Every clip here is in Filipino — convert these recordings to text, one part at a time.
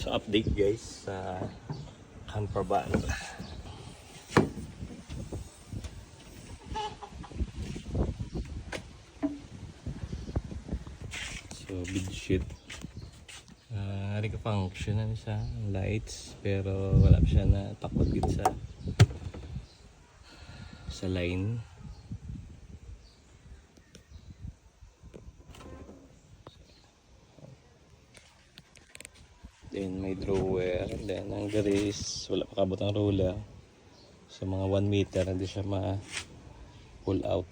So update guys sa camper van. So bedsheet. Hari ka function na siya, lights, pero wala pa siya na takot gid sa line. Then may drawer, then ang garis wala pa kabot ang rola. Sa mga 1 meter hindi siya ma-pull out.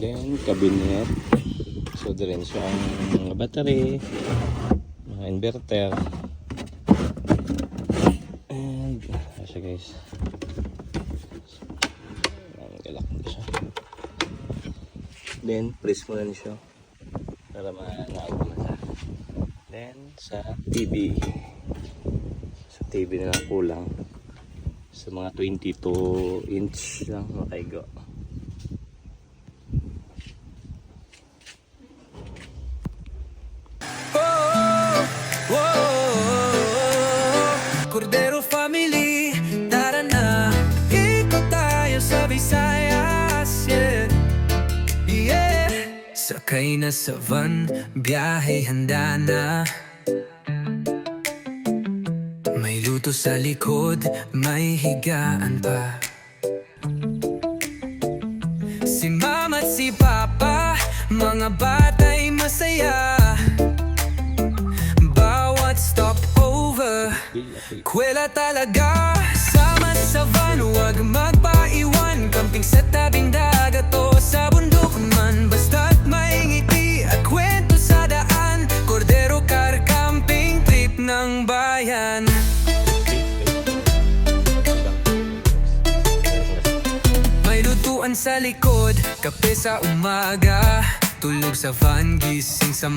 Then cabinet. So din siya ang mga battery, mga inverter. And siya guys. Then press mo na siya para ma-out na siya. Then sa TV na lang kulang, sa mga 22 inch lang makaigo. Cordero family, tara na, ikot tayo sa Visayas, yeah. Sakay na sa van, biyahe handa na. May luto sa likod, may higaan pa. Si mama at si papa, mga bata'y masaya. Bawat stopover, kwela talaga. Sama sa van, huwag magpaiwan. Camping sa tabing dagat o sa bundok man. Basta't may ngiti at kwento sa daan. Cordero Car Camping, trip ng bayan. May lutuan sa likod, kape sa umaga. Tulog sa van, gising sa